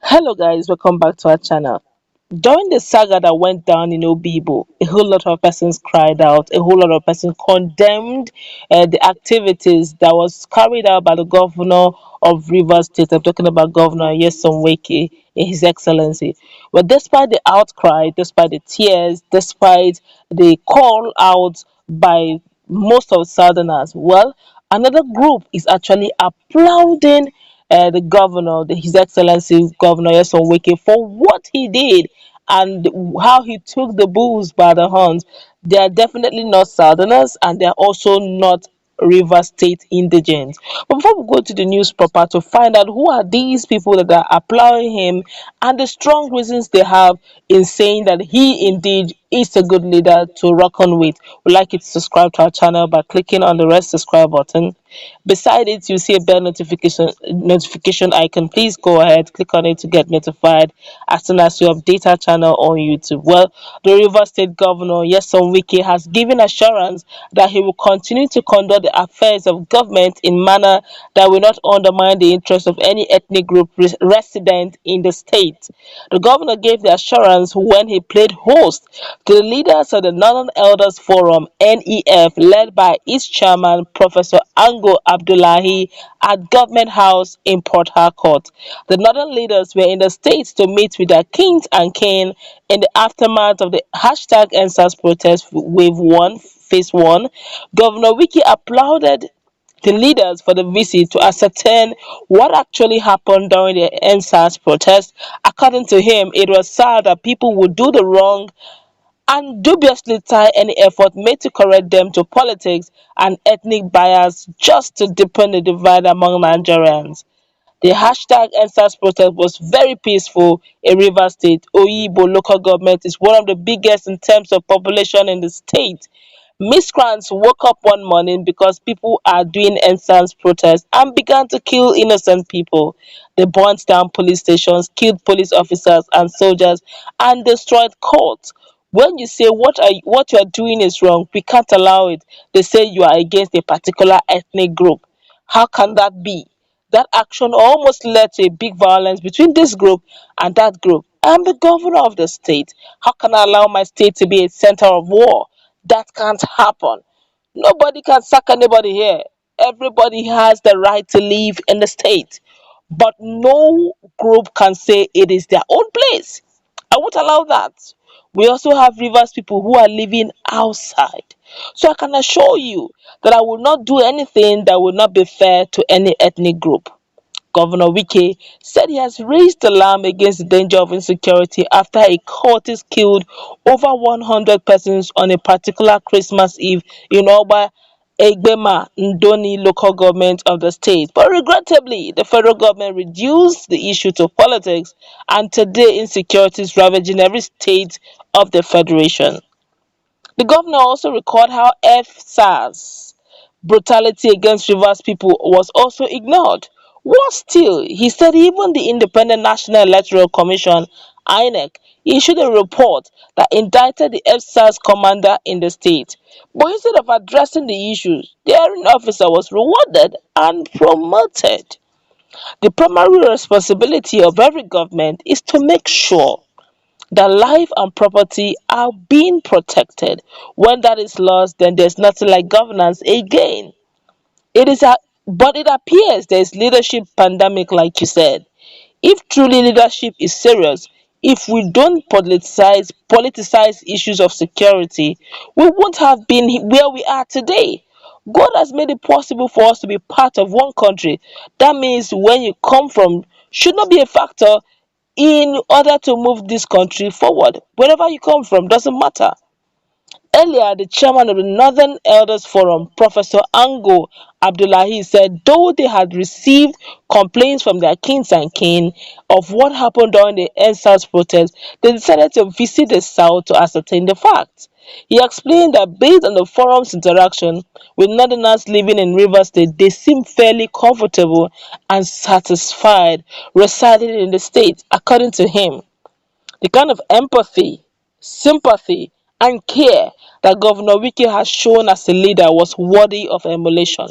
Hello guys, welcome back to our channel. During the saga that went down in Obigbo, a whole lot of persons cried out, a whole lot of persons condemned the activities that was carried out by the governor of Rivers State. I'm talking about Governor Nyesom Wike in His Excellency. But despite the outcry, despite the tears, despite the call out by most of Southerners, well, another group is actually applauding the governor, His Excellency Governor Nyesom Wike, for what he did and how he took the bulls by the horns. They are definitely not Southerners and they are also not River State indigents. But before we go to the news proper to find out who are these people that are applauding him and the strong reasons they have in saying that he indeed is a good leader to rock on with, we'd like you to subscribe to our channel by clicking on the red subscribe button. Beside it, you see a bell notification icon. Please go ahead, click on it to get notified as soon as you update our channel on YouTube. Well, the River State Governor, Nyesom Wike, has given assurance that he will continue to conduct the affairs of government in manner that will not undermine the interests of any ethnic group resident in the state. The governor gave the assurance when he played host to the leaders of the Northern Elders Forum (NEF), led by its chairman, Professor Ango Abdullahi, at Government House in Port Harcourt. The Northern leaders were in the States to meet with their kings and kin in the aftermath of the #EndSARS protest wave 1, phase 1. Governor Wiki applauded the leaders for the visit to ascertain what actually happened during the EndSARS protest. According to him, it was sad that people would do the wrong and dubiously tie any effort made to correct them to politics and ethnic bias just to deepen the divide among Nigerians. The #EndSARS protest was very peaceful in Rivers State. Oyigbo local government is one of the biggest in terms of population in the state. Miscreants woke up one morning because people are doing EndSARS protest and began to kill innocent people. They burnt down police stations, killed police officers and soldiers, and destroyed courts. When you say what you are doing is wrong, we can't allow it. They say you are against a particular ethnic group. How can that be? That action almost led to a big violence between this group and that group. I am the governor of the state. How can I allow my state to be a center of war? That can't happen. Nobody can sack anybody here. Everybody has the right to live in the state. But no group can say it is their own place. I won't allow that. We also have rivers people who are living outside. So I can assure you that I will not do anything that will not be fair to any ethnic group. Governor Wike said he has raised alarm against the danger of insecurity after a cultist killed over 100 persons on a particular Christmas Eve in Oba Egbema Ndoni local government of the state. But regrettably, the federal government reduced the issue to politics, and today insecurity is ravaging every state of the federation. The governor also recalled how FSARS brutality against Rivers people was also ignored. Worse still, he said even the Independent National Electoral Commission (INEC) issued a report that indicted the FSARS commander in the state. But instead of addressing the issues, the hearing officer was rewarded and promoted. The primary responsibility of every government is to make sure that life and property are being protected. When that is lost, then there's nothing like governance again. It is a but it appears there is leadership pandemic, like you said. If truly leadership is serious, if we don't politicize issues of security, we won't have been where we are today. God has made it possible for us to be part of one country. That means when you come from should not be a factor in order to move this country forward. Wherever you come from doesn't matter. Earlier, the chairman of the Northern Elders Forum, Professor Ango Abdullahi, said though they had received complaints from their kings and kin of what happened during the EndSARS protest, they decided to visit the South to ascertain the facts. He explained that based on the forum's interaction with Northerners living in Rivers State, they seem fairly comfortable and satisfied residing in the state. According to him, the kind of empathy, sympathy, and care that Governor Wike has shown as a leader was worthy of emulation.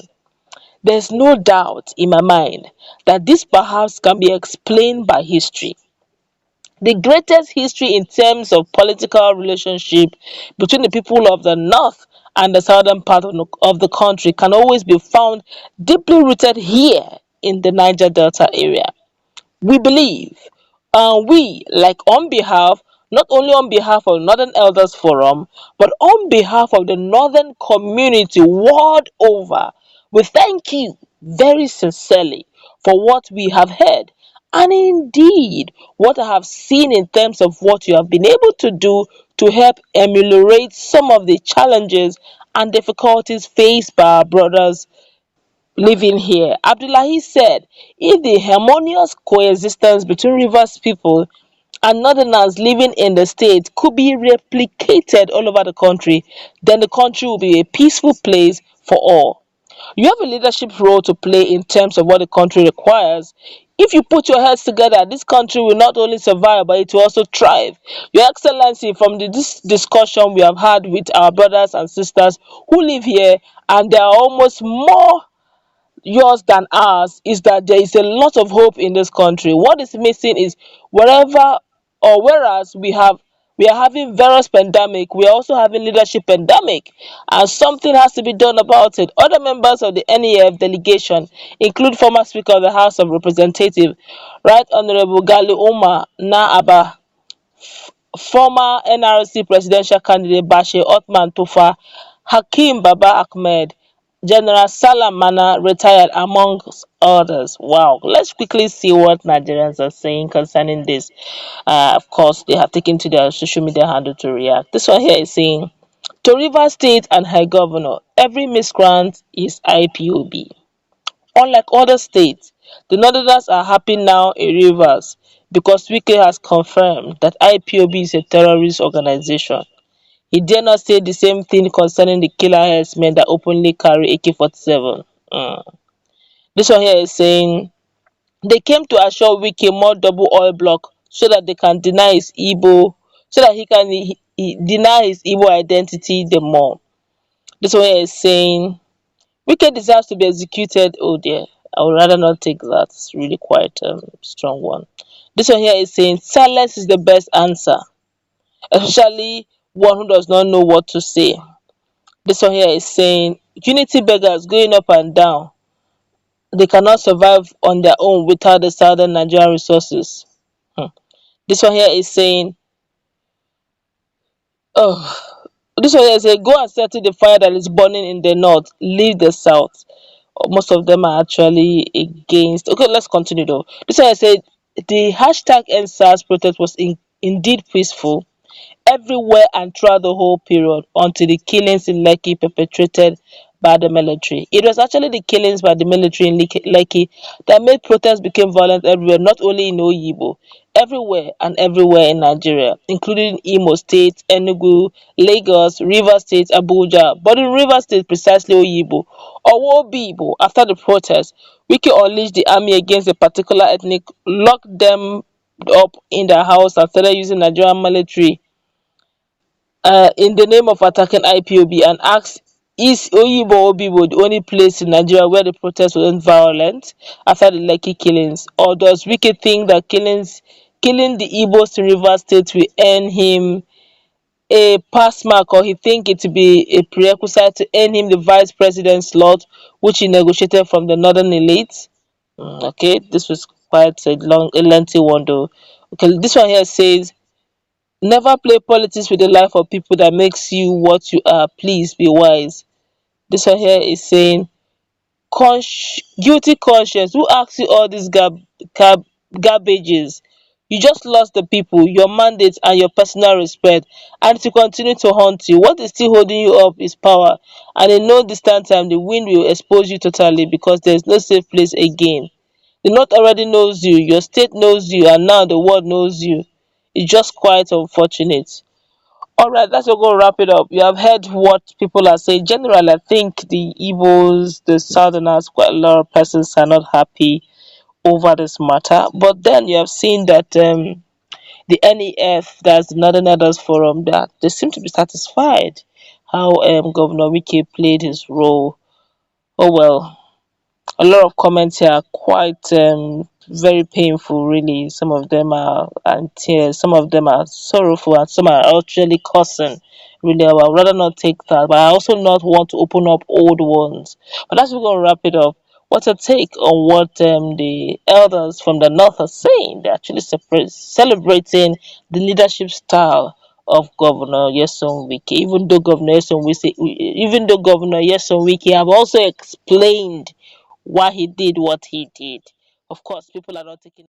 There is no doubt in my mind that this perhaps can be explained by history. The greatest history in terms of political relationship between the people of the north and the southern part of the country can always be found deeply rooted here in the Niger Delta area. We believe, we, like on behalf, not only on behalf of Northern Elders Forum, but on behalf of the Northern community world over, we thank you very sincerely for what we have heard and indeed what I have seen in terms of what you have been able to do to help ameliorate some of the challenges and difficulties faced by our brothers living here. Abdullahi said, if the harmonious coexistence between Rivers people and Northerners living in the state could be replicated all over the country, then the country will be a peaceful place for all. You have a leadership role to play in terms of what the country requires. If you put your heads together, this country will not only survive, but it will also thrive. Your Excellency, from this discussion we have had with our brothers and sisters who live here, and there are almost more yours than ours, is that there is a lot of hope in this country. What is missing is wherever or whereas we are having various pandemic, we are also having leadership pandemic, and something has to be done about it. Other members of the NEF delegation include former Speaker of the House of Representatives, Right Honorable Gali Umar Naaba, former NRC presidential candidate Bashir Othman Tufa, Hakeem Baba Ahmed, General Salam Mana, retired, amongst others. Wow. Let's quickly see what Nigerians are saying concerning this. Of course, they have taken to their social media handle to react. This one here is saying, to Rivers State and her governor, every miscreant is IPOB. Unlike other states, the Northerners are happy now in Rivers because Wike has confirmed that IPOB is a terrorist organization. He dare not say the same thing concerning the killer herdsmen that openly carry AK-47. This one here is saying, they came to assure Wike more double oil block so that they can deny his Igbo, so that he deny his Igbo identity the more. This one here is saying, Wike deserves to be executed. Oh dear, I would rather not take that. It's really quite strong one. This one here is saying, silence is the best answer, especially one who does not know what to say. This one here is saying, unity beggars going up and down. They cannot survive on their own without the southern Nigerian resources. Hmm. This one here is saying, oh, this one here is saying, go and settle the fire that is burning in the north. Leave the south. Most of them are actually against. Okay, let's continue though. This one I said, the hashtag NSAS protest was indeed peaceful everywhere and throughout the whole period until the killings in Lekki perpetrated by the military. It was actually the killings by the military in Lekki that made protests become violent everywhere, not only in Oyigbo, everywhere and everywhere in Nigeria, including Imo State, Enugu, Lagos, Rivers State, Abuja, but in Rivers State precisely Oyigbo, or Obigbo. After the protest, Wike unleashed the army against a particular ethnic, locked them up in their house and started using Nigerian military in the name of attacking IPOB, and asked, is Oyigbo Obibo the only place in Nigeria where the protests weren't violent after the Lekki killings? Or does Wike think that killing the Igbos in Rivers State will earn him a pass mark, or he think it to be a prerequisite to earn him the vice president slot which he negotiated from the northern elite? Okay, this was quite a lengthy one though. Okay, this one here says, never play politics with the life of people that makes you what you are. Please be wise. This one here is saying, guilty conscience. Who asks you all these garbages? You just lost the people, your mandate, and your personal respect, and to continue to haunt you. What is still holding you up is power, and in no distant time, the wind will expose you totally because there is no safe place again. The North already knows you, your state knows you, and now the world knows you. It's just quite unfortunate. All right, let's go wrap it up. You have heard what people are saying. Generally, I think the Igbos, the Southerners, quite a lot of persons are not happy over this matter. But then you have seen that the NEF, that's the Northern Elders Forum, that they seem to be satisfied how Governor Wike played his role. Oh well, a lot of comments here are quite very painful, really. Some of them are and tears, some of them are sorrowful, and some are actually cursing. Really, I would rather not take that, but I also not want to open up old ones. But that's we're gonna wrap it up. What's a take on what the elders from the north are saying? They're actually celebrating the leadership style of Governor Nyesom Wike. Even though Governor Nyesom Wike have also explained why he did what he did. Of course, people are not taking